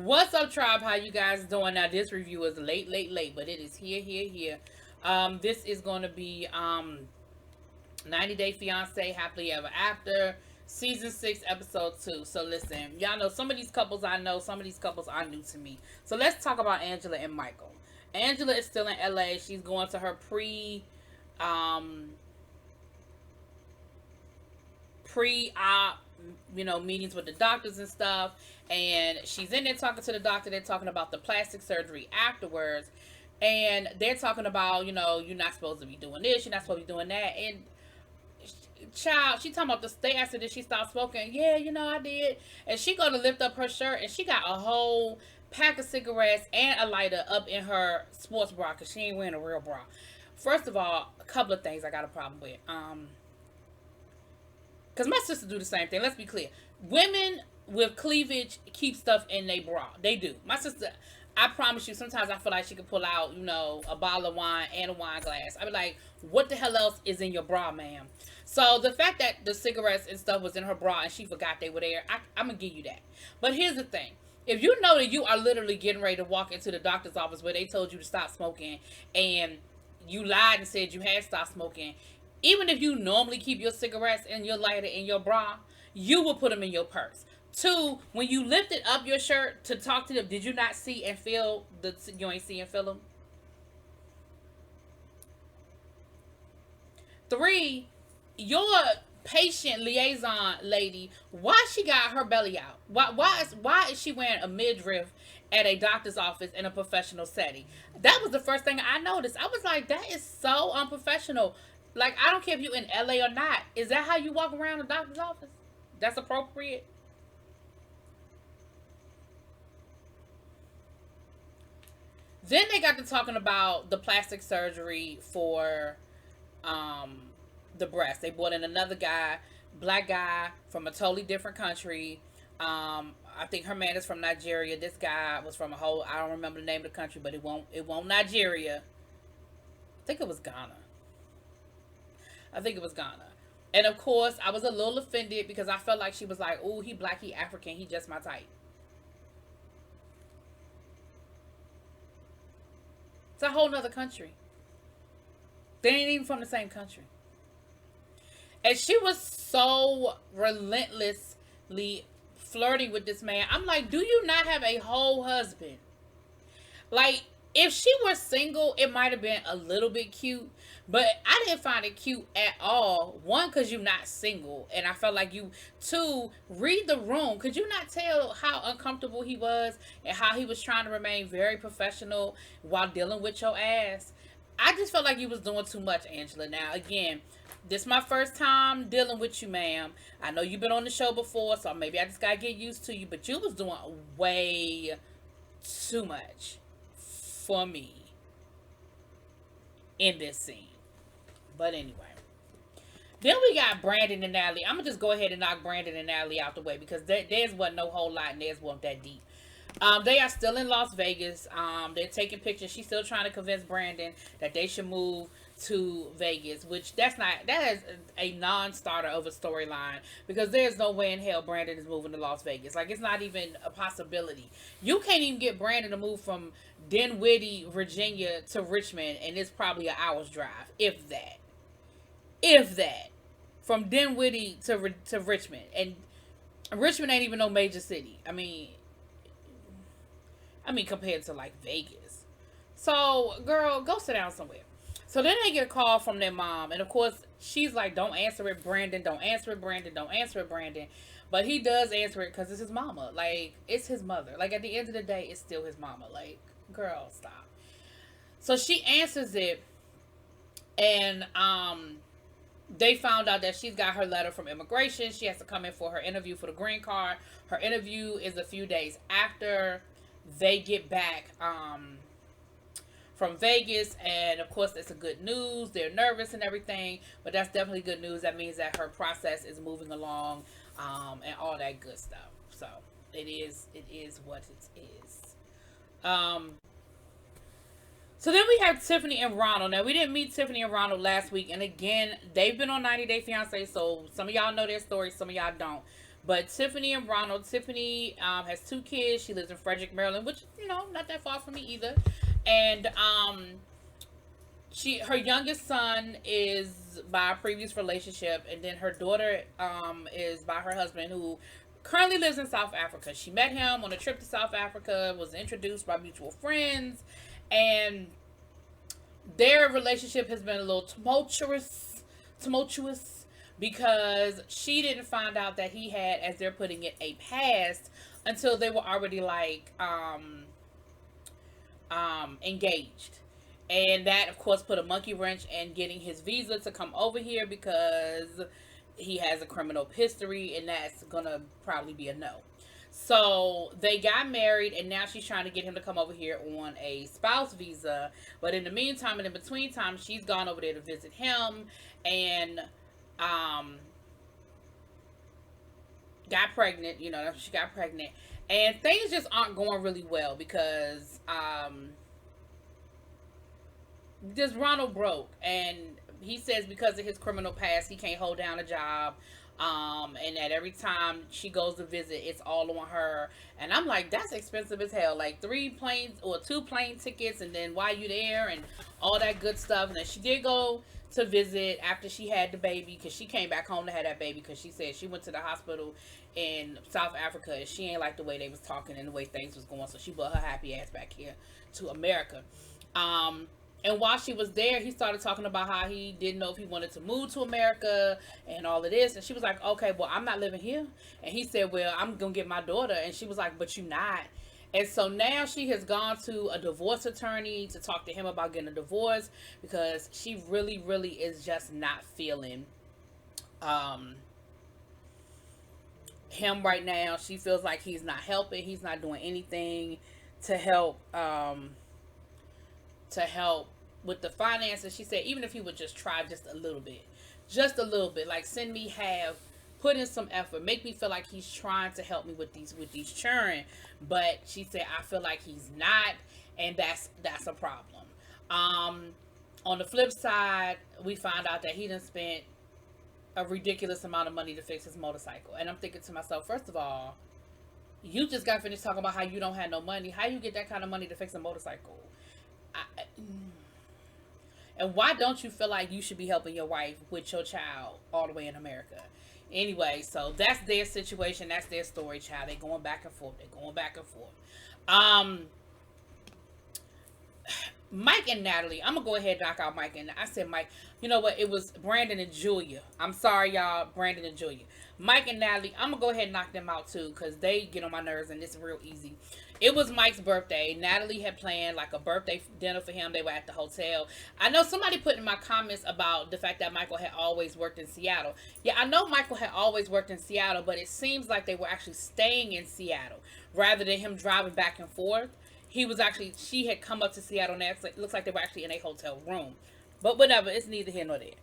What's up, tribe? How you guys doing? Now, this review is late, but it is here. This is going to be 90 Day Fiancé Happily Ever After, Season 6, Episode 2. So, listen, y'all know some of these couples I know, some of these couples are new to me. So, let's talk about Angela and Michael. Angela is still in LA. She's going to her pre-op, meetings with the doctors and stuff. And she's in there talking to the doctor. They're talking about the plastic surgery afterwards. And they're talking about, you're not supposed to be doing this. You're not supposed to be doing that. And child, she talking about they asked her, did she stop smoking? Yeah, I did. And she go to lift up her shirt, and she got a whole pack of cigarettes and a lighter up in her sports bra, because she ain't wearing a real bra. First of all, a couple of things I got a problem with. Because my sister do the same thing. Let's be clear. Women with cleavage keep stuff in their bra. They do. My sister, I promise you, sometimes I feel like she could pull out, a bottle of wine and a wine glass. I be like, what the hell else is in your bra, ma'am? So the fact that the cigarettes and stuff was in her bra and she forgot they were there, I'm going to give you that. But here's the thing. If you know that you are literally getting ready to walk into the doctor's office where they told you to stop smoking and you lied and said you had stopped smoking, even if you normally keep your cigarettes and your lighter in your bra, you will put them in your purse. Two, when you lifted up your shirt to talk to them, did you not see and feel you ain't see and feel them? Three, your patient liaison lady, why she got her belly out? Why is she wearing a midriff at a doctor's office in a professional setting? That was the first thing I noticed. I was like, that is so unprofessional. Like, I don't care if you in LA or not. Is that how you walk around a doctor's office? That's appropriate. Then they got to talking about the plastic surgery for the breast. They brought in another guy, black guy from a totally different country. I think her man is from Nigeria. This guy was from I don't remember the name of the country, but it won't Nigeria. I think it was Ghana. I think it was Ghana. And of course, I was a little offended because I felt like she was like, "Oh, he black, he African, he just my type." It's a whole nother country. They ain't even from the same country. And she was so relentlessly flirting with this man. I'm like, do you not have a whole husband? Like, if she were single, it might have been a little bit cute. But I didn't find it cute at all. One, because you're not single. And I felt like you. Two, read the room. Could you not tell how uncomfortable he was and how he was trying to remain very professional while dealing with your ass? I just felt like you was doing too much, Angela. Now, again, this is my first time dealing with you, ma'am. I know you've been on the show before, so maybe I just got to get used to you. But you was doing way too much for me in this scene. But anyway. Then we got Brandon and Natalie. I'm going to just go ahead and knock Brandon and Natalie out the way because theirs wasn't no whole lot and theirs wasn't that deep. They are still in Las Vegas. They're taking pictures. She's still trying to convince Brandon that they should move to Vegas, which that is a non-starter of a storyline because there's no way in hell Brandon is moving to Las Vegas. Like, it's not even a possibility. You can't even get Brandon to move from Dinwiddie, Virginia to Richmond, and it's probably an hour's drive, if that. From Dinwiddie to Richmond, and Richmond ain't even no major city. I mean, compared to like Vegas. So, girl, go sit down somewhere. So then they get a call from their mom, and of course she's like, "Don't answer it, Brandon. Don't answer it, Brandon. Don't answer it, Brandon." But he does answer it because it's his mama. Like, it's his mother. Like, at the end of the day, it's still his mama. Like, girl, stop. So she answers it, and they found out that she's got her letter from immigration. She has to come in for her interview for the green card. Her interview is a few days after they get back from Vegas, and of course that's a good news. They're nervous and everything, but that's definitely good news. That means that her process is moving along, and all that good stuff. So it is what it is. So then we have Tiffany and Ronald. Now, we didn't meet Tiffany and Ronald last week, and again, they've been on 90 Day Fiancé, so some of y'all know their story, some of y'all don't. But Tiffany and Ronald, Tiffany has 2 kids. She lives in Frederick, Maryland, which, not that far from me either. And her youngest son is by a previous relationship, and then her daughter is by her husband, who currently lives in South Africa. She met him on a trip to South Africa, was introduced by mutual friends, and their relationship has been a little tumultuous because she didn't find out that he had, as they're putting it, a past until they were already like engaged. And that, of course, put a monkey wrench in getting his visa to come over here because he has a criminal history, and that's gonna probably be a no. So they got married, and now she's trying to get him to come over here on a spouse visa. But in the meantime and in between time, she's gone over there to visit him and got pregnant. She got pregnant, and things just aren't going really well because this Ronald broke, and he says because of his criminal past, he can't hold down a job. And that every time she goes to visit, it's all on her. And I'm like, that's expensive as hell. Like 2 plane tickets, and then while you there and all that good stuff. And then she did go to visit after she had the baby, because she came back home to have that baby, because she said she went to the hospital in South Africa and she ain't like the way they was talking and the way things was going. So she brought her happy ass back here to America. And while she was there, he started talking about how he didn't know if he wanted to move to America and all of this. And she was like, okay, well, I'm not living here. And he said, well, I'm going to get my daughter. And she was like, but you're not. And so now she has gone to a divorce attorney to talk to him about getting a divorce, because she really, really is just not feeling him right now. She feels like he's not helping. He's not doing anything to help with the finances. She said even if he would just try just a little bit, like send me half, put in some effort, make me feel like he's trying to help me with these children. But she said, I feel like he's not, and that's a problem. On the flip side, we found out that he done spent a ridiculous amount of money to fix his motorcycle. And I'm thinking to myself, first of all, you just got finished talking about how you don't have no money. How you get that kind of money to fix a motorcycle? And why don't you feel like you should be helping your wife with your child all the way in America? Anyway, so that's their situation. That's their story, child. They're going back and forth. Mike and Natalie. I'm going to go ahead and knock out Mike. And I said Mike. You know what? It was Brandon and Julia. I'm sorry, y'all. Brandon and Julia. Mike and Natalie, I'm going to go ahead and knock them out too, because they get on my nerves and it's real easy. It was Mike's birthday. Natalie had planned like a birthday dinner for him. They were at the hotel. I know somebody put in my comments about the fact that Michael had always worked in Seattle. Yeah, I know Michael had always worked in Seattle, but it seems like they were actually staying in Seattle rather than him driving back and forth. She had come up to Seattle, and it looks like they were actually in a hotel room. But whatever, it's neither here nor there.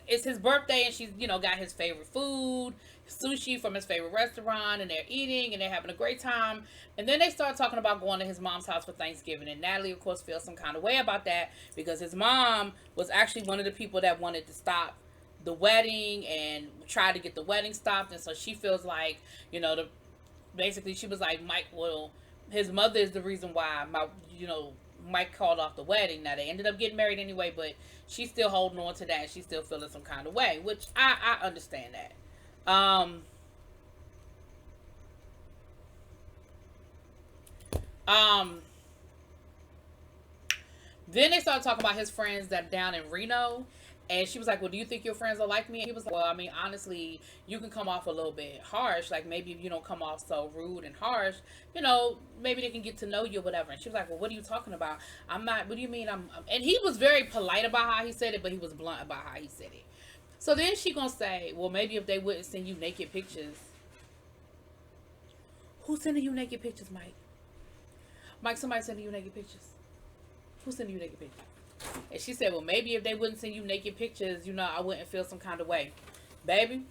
It's his birthday, and she's, got his favorite food, sushi from his favorite restaurant, and they're eating, and they're having a great time. And then they start talking about going to his mom's house for Thanksgiving, and Natalie, of course, feels some kind of way about that, because his mom was actually one of the people that wanted to stop the wedding and try to get the wedding stopped. And so she feels like, basically she was like, Mike, well, his mother is the reason why Mike called off the wedding. Now they ended up getting married anyway, but she's still holding on to that, and she's still feeling some kind of way, which I understand that. Then they started talking about his friends that down in Reno. And she was like, well, do you think your friends are like me? And he was like, well, I mean, honestly, you can come off a little bit harsh. Like, maybe if you don't come off so rude and harsh, maybe they can get to know you or whatever. And she was like, well, what are you talking about? What do you mean? And he was very polite about how he said it, but he was blunt about how he said it. So then she gonna say, well, maybe if they wouldn't send you naked pictures. Who's sending you naked pictures, Mike? Mike, somebody sending you naked pictures. Who's sending you naked pictures? And she said, well, maybe if they wouldn't send you naked pictures, I wouldn't feel some kind of way. Baby,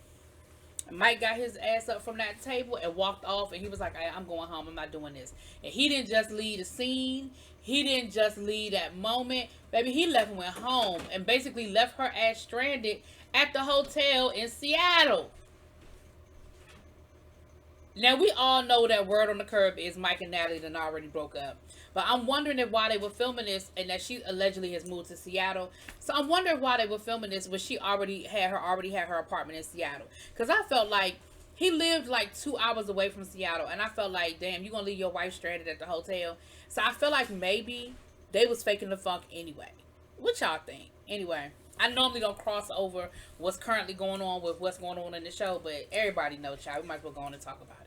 Mike got his ass up from that table and walked off, and he was like, I'm going home. I'm not doing this. And he didn't just leave the scene. He didn't just leave that moment. Baby, he left and went home and basically left her ass stranded at the hotel in Seattle. Now, we all know that word on the curb is Mike and Natalie done already broke up. But I'm wondering if while they were filming this, and that she allegedly has moved to Seattle. So I'm wondering why they were filming this when she already had her apartment in Seattle. Because I felt like he lived like 2 hours away from Seattle. And I felt like, damn, you going to leave your wife stranded at the hotel? So I feel like maybe they was faking the funk anyway. What y'all think? Anyway, I normally don't cross over what's currently going on with what's going on in the show. But everybody knows, y'all. We might as well go on and talk about it.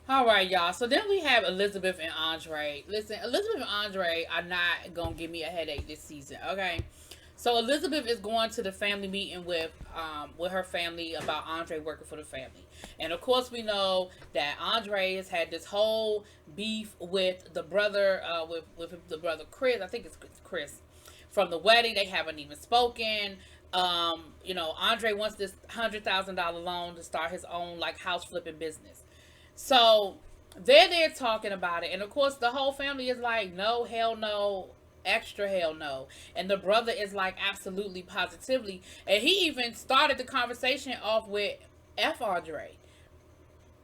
All right, y'all. So then we have Elizabeth and Andre. Listen, Elizabeth and Andre are not gonna give me a headache this season, okay? So Elizabeth is going to the family meeting with her family about Andre working for the family, and of course we know that Andre has had this whole beef with the brother, with the brother Chris. I think it's Chris from the wedding. They haven't even spoken. Andre wants this $100,000 loan to start his own like house flipping business. So they're there talking about it, and of course the whole family is like, no, hell no, extra hell no. And the brother is like, absolutely, positively. And he even started the conversation off with F Andre.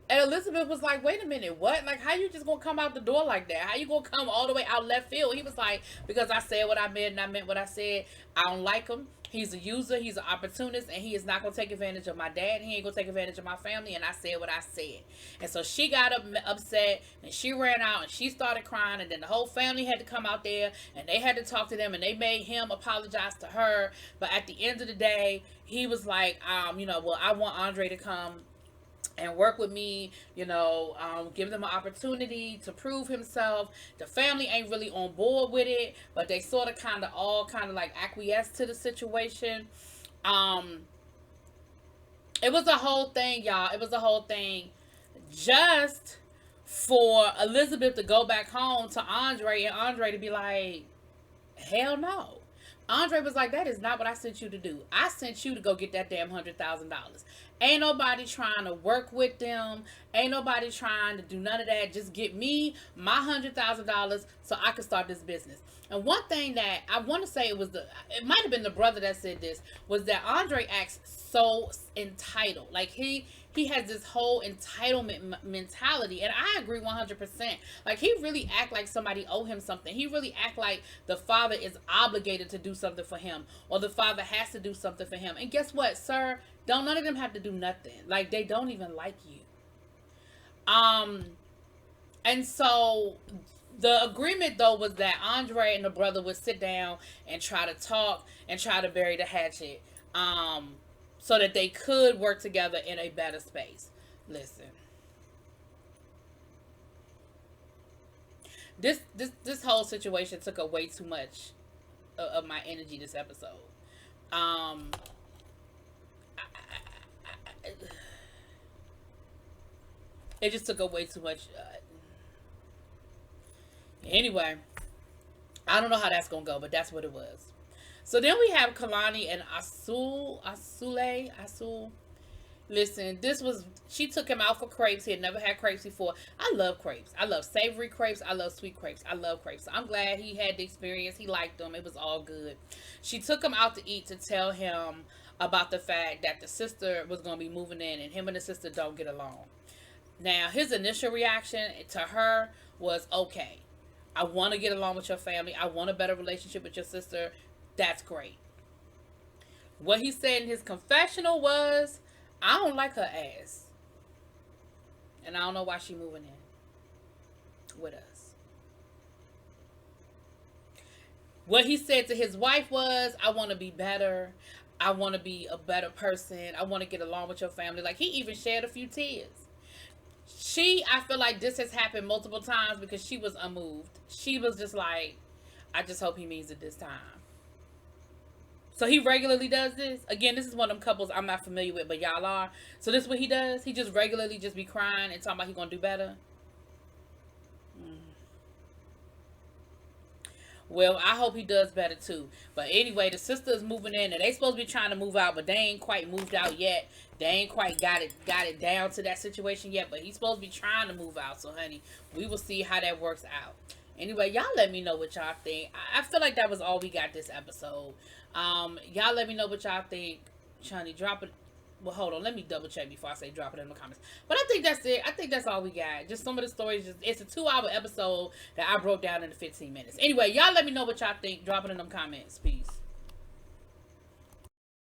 And Elizabeth was like, wait a minute, what? Like, how you just gonna come out the door like that? How you gonna come all the way out left field? He was like, because I said what I meant and I meant what I said. I don't like him. He's a user. He's an opportunist. And he is not gonna take advantage of my dad. He ain't gonna take advantage of my family. And I said what I said. And so she got upset and she ran out and she started crying. And then the whole family had to come out there and they had to talk to them. And they made him apologize to her. But at the end of the day, he was like, well, I want Andre to come and work with me, give them an opportunity to prove himself. The family ain't really on board with it, but they sort of all like acquiesce to the situation. It was a whole thing, y'all. It was a whole thing just for Elizabeth to go back home to Andre and Andre to be like, hell no. Andre was like, that is not what I sent you to do. I sent you to go get that damn $100,000. Ain't nobody trying to work with them. Ain't nobody trying to do none of that. Just get me my $100,000 so I can start this business. And one thing that I want to say, it might have been the brother that said this, was that Andre acts so entitled. Like he has this whole entitlement mentality, and I agree 100%. Like, he really act like somebody owe him something. He really act like the father is obligated to do something for him, or the father has to do something for him. And guess what, sir? Don't none of them have to do nothing. Like, they don't even like you. And so the agreement though was that Andre and the brother would sit down and try to talk and try to bury the hatchet. So that they could work together in a better space. Listen. This whole situation took up way too much of my energy this episode. It just took up way too much. Anyway, I don't know how that's gonna go, but that's what it was. So then we have Kalani and Asul. Listen, she took him out for crepes. He had never had crepes before. I love crepes. I love savory crepes. I love sweet crepes. I love crepes. So I'm glad he had the experience. He liked them. It was all good. She took him out to eat to tell him about the fact that the sister was going to be moving in and him and the sister don't get along. Now, his initial reaction to her was, okay, I want to get along with your family. I want a better relationship with your sister. That's great. What he said in his confessional was, I don't like her ass. And I don't know why she moving in with us. What he said to his wife was, I want to be better. I want to be a better person. I want to get along with your family. Like, he even shed a few tears. I feel like this has happened multiple times because she was unmoved. She was just like, I just hope he means it this time. So he regularly does this. Again, this is one of them couples I'm not familiar with, but y'all are. So this is what he does. He just regularly just be crying and talking about he gonna do better. Well, I hope he does better too. But anyway, the sister is moving in, and they supposed to be trying to move out, but they ain't quite moved out yet. They ain't quite got it down to that situation yet. But he's supposed to be trying to move out. So, honey, we will see how that works out. Anyway, y'all let me know what y'all think. I feel like that was all we got this episode. Y'all let me know what y'all think. Chunny, drop it. Well, hold on. Let me double check before I say drop it in the comments. But I think that's it. I think that's all we got. Just some of the stories. It's a 2-hour episode that I broke down into 15 minutes. Anyway, y'all let me know what y'all think. Drop it in them comments. Peace.